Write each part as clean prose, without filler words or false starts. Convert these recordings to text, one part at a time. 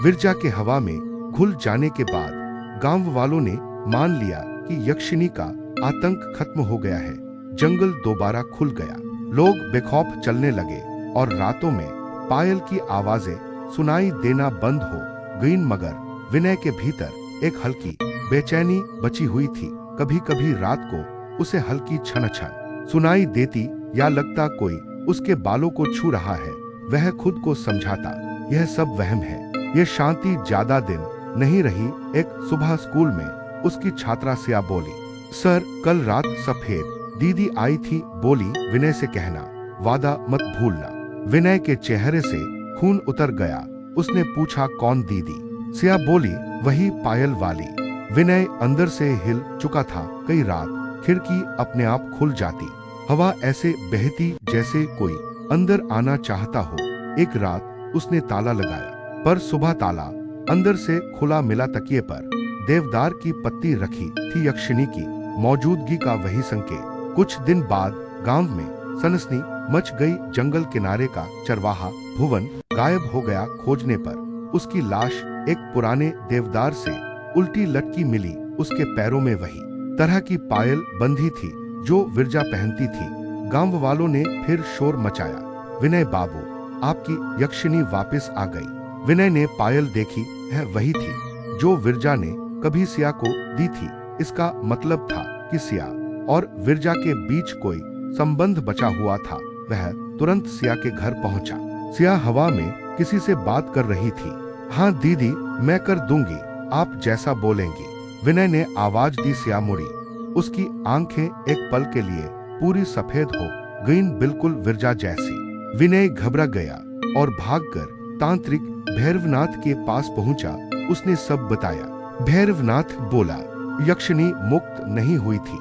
विरजा के हवा में घुल जाने के बाद गांव वालों ने मान लिया कि यक्षिणी का आतंक खत्म हो गया है। जंगल दोबारा खुल गया, लोग बेखौफ चलने लगे और रातों में पायल की आवाजें सुनाई देना बंद हो गईं। मगर विनय के भीतर एक हल्की बेचैनी बची हुई थी। कभी कभी रात को उसे हल्की छन छन सुनाई देती, या लगता कोई उसके बालों को छू रहा है। वह खुद को समझाता, यह सब वहम है। यह शांति ज्यादा दिन नहीं रही। एक सुबह स्कूल में उसकी छात्रा सिया बोली, सर कल रात सफेद दीदी आई थी, बोली विनय से कहना, वादा मत भूलना। विनय के चेहरे से खून उतर गया। उसने पूछा, कौन दीदी? सिया बोली, वही पायल वाली। विनय अंदर से हिल चुका था। कई रात खिड़की अपने आप खुल जाती, हवा ऐसे बहती जैसे कोई अंदर आना चाहता हो। एक रात उसने ताला लगाया, पर सुबह ताला अंदर से खुला मिला। तकिए पर देवदार की पत्ती रखी थी, यक्षिणी की मौजूदगी का वही संकेत। कुछ दिन बाद गांव में सनसनी मच गई। जंगल किनारे का चरवाहा भुवन गायब हो गया। खोजने पर उसकी लाश एक पुराने देवदार से उल्टी लटकी मिली। उसके पैरों में वही तरह की पायल बंधी थी जो विरजा पहनती थी। गांव वालों ने फिर शोर मचाया, विनय बाबू, आपकी यक्षिणी वापस आ गई। विनय ने पायल देखी, है वही थी जो विरजा ने कभी सिया को दी थी। इसका मतलब था कि सिया और विरजा के बीच कोई संबंध बचा हुआ था। वह तुरंत सिया के घर पहुंचा। सिया हवा में किसी से बात कर रही थी। हाँ दीदी, मैं कर दूंगी, आप जैसा बोलेंगी। विनय ने आवाज दी। सिया मुड़ी। उसकी आंखें एक पल के लिए पूरी सफेद हो गईं, बिल्कुल विरजा जैसी। विनय घबरा गया और भागकर तांत्रिक भैरवनाथ के पास पहुंचा। उसने सब बताया। भैरवनाथ बोला, यक्षिणी मुक्त नहीं हुई थी,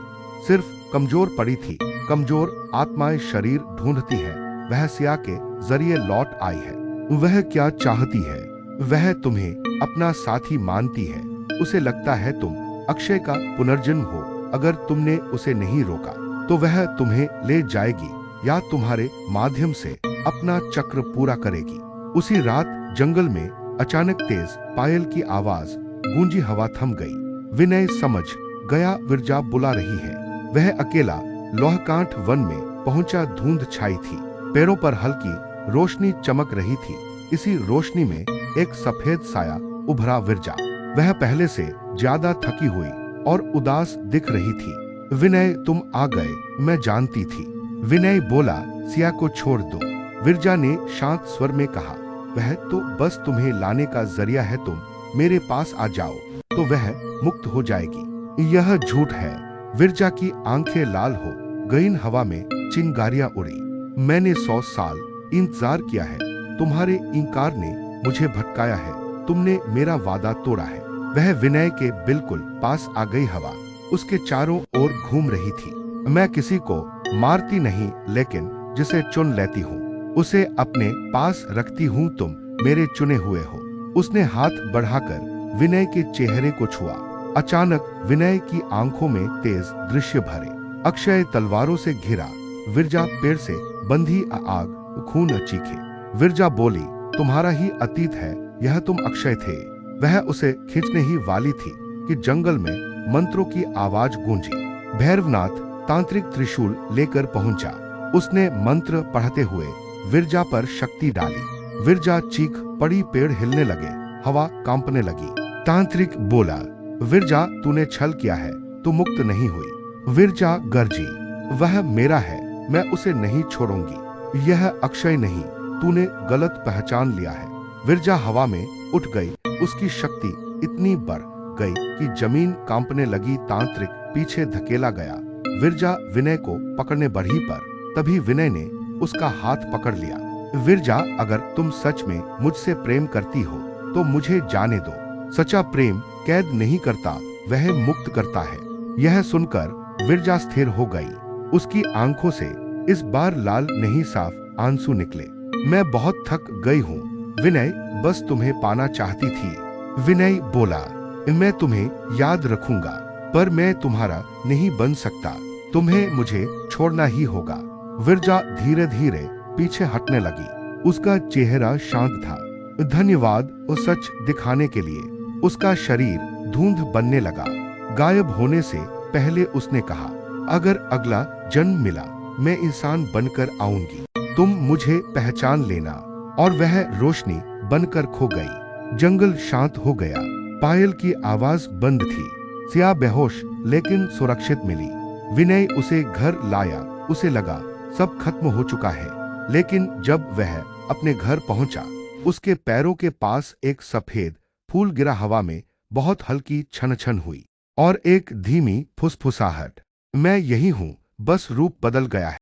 सिर्फ कमजोर पड़ी थी। कमजोर आत्माएं शरीर ढूंढती है, वह सिया के जरिए लौट आई है। वह क्या चाहती है? वह तुम्हें अपना साथी मानती है। उसे लगता है तुम अक्षय का पुनर्जन्म हो। अगर तुमने उसे नहीं रोका तो वह तुम्हें ले जाएगी या तुम्हारे माध्यम से अपना चक्र पूरा करेगी। उसी रात जंगल में अचानक तेज पायल की आवाज गूंजी। हवा थम गई। विनय समझ गया विरजा बुला रही है। वह अकेला लोहकांठ वन में पहुंचा। धुंध छाई थी, पैरों पर हल्की रोशनी चमक रही थी। इसी रोशनी में एक सफेद साया उभरा। विरजा, वह पहले से ज्यादा थकी हुई और उदास दिख रही थी। विनय, तुम आ गए, मैं जानती थी। विनय बोला, सिया को छोड़ दो। विरजा ने शांत स्वर में कहा, वह तो बस तुम्हें लाने का जरिया है। तुम मेरे पास आ जाओ तो वह मुक्त हो जाएगी। यह झूठ है। विरजा की आंखें लाल हो गईं। हवा में चिंगारियां उड़ी। मैंने 100 साल इंतजार किया है। तुम्हारे इंकार ने मुझे भटकाया है। तुमने मेरा वादा तोड़ा है। वह विनय के बिल्कुल पास आ गई। हवा उसके चारों ओर घूम रही थी। मैं किसी को मारती नहीं, लेकिन जिसे चुन लेती हूँ उसे अपने पास रखती हूँ। तुम मेरे चुने हुए हो। उसने हाथ बढ़ाकर विनय के चेहरे को छुआ। अचानक विनय की आंखों में तेज दृश्य भरे। अक्षय तलवारों से घिरा। विरजा पेड़ से बंधी आग खून चीखे। विरजा बोली, तुम्हारा ही अतीत है यह, तुम अक्षय थे। वह उसे खींचने ही वाली थी कि जंगल में मंत्रों की आवाज गूंजी। भैरवनाथ तांत्रिक त्रिशूल लेकर पहुंचा। उसने मंत्र पढ़ते हुए विरजा पर शक्ति डाली। विरजा चीख पड़ी। पेड़ हिलने लगे, हवा कांपने लगी। तांत्रिक बोला, विरजा, तूने छल किया है, तू मुक्त नहीं हुई। विरजा गरजी, वह मेरा है, मैं उसे नहीं छोड़ूंगी। यह अक्षय नहीं, तूने गलत पहचान लिया है। विरजा हवा में उठ गई। उसकी शक्ति इतनी बढ़ गई कि जमीन कांपने लगी। तांत्रिक पीछे धकेला गया। विरजा विनय को पकड़ने बढ़ी, पर तभी विनय ने उसका हाथ पकड़ लिया। विरजा, अगर तुम सच में मुझसे प्रेम करती हो तो मुझे जाने दो। सच्चा प्रेम कैद नहीं करता, वह मुक्त करता है। यह सुनकर विरजा स्थिर हो गई। उसकी आंखों से इस बार लाल नहीं, साफ आंसू निकले। मैं बहुत थक गई हूँ विनय, बस तुम्हें पाना चाहती थी। विनय बोला, मैं तुम्हें याद रखूंगा, पर मैं तुम्हारा नहीं बन सकता। तुम्हें मुझे छोड़ना ही होगा। विरजा धीरे धीरे पीछे हटने लगी। उसका चेहरा शांत था, धन्यवाद वो सच दिखाने के लिए। उसका शरीर धुंध बनने लगा। गायब होने से पहले उसने कहा, अगर अगला जन्म मिला मैं इंसान बनकर आऊंगी, तुम मुझे पहचान लेना। और वह रोशनी बनकर खो गई। जंगल शांत हो गया। पायल की आवाज बंद थी। सिया बेहोश लेकिन सुरक्षित मिली। विनय उसे घर लाया। उसे लगा सब खत्म हो चुका है, लेकिन जब वह अपने घर पहुंचा, उसके पैरों के पास एक सफेद फूल गिरा। हवा में बहुत हल्की छन छन हुई और एक धीमी फुसफुसाहट। मैं यही हूं, बस रूप बदल गया है।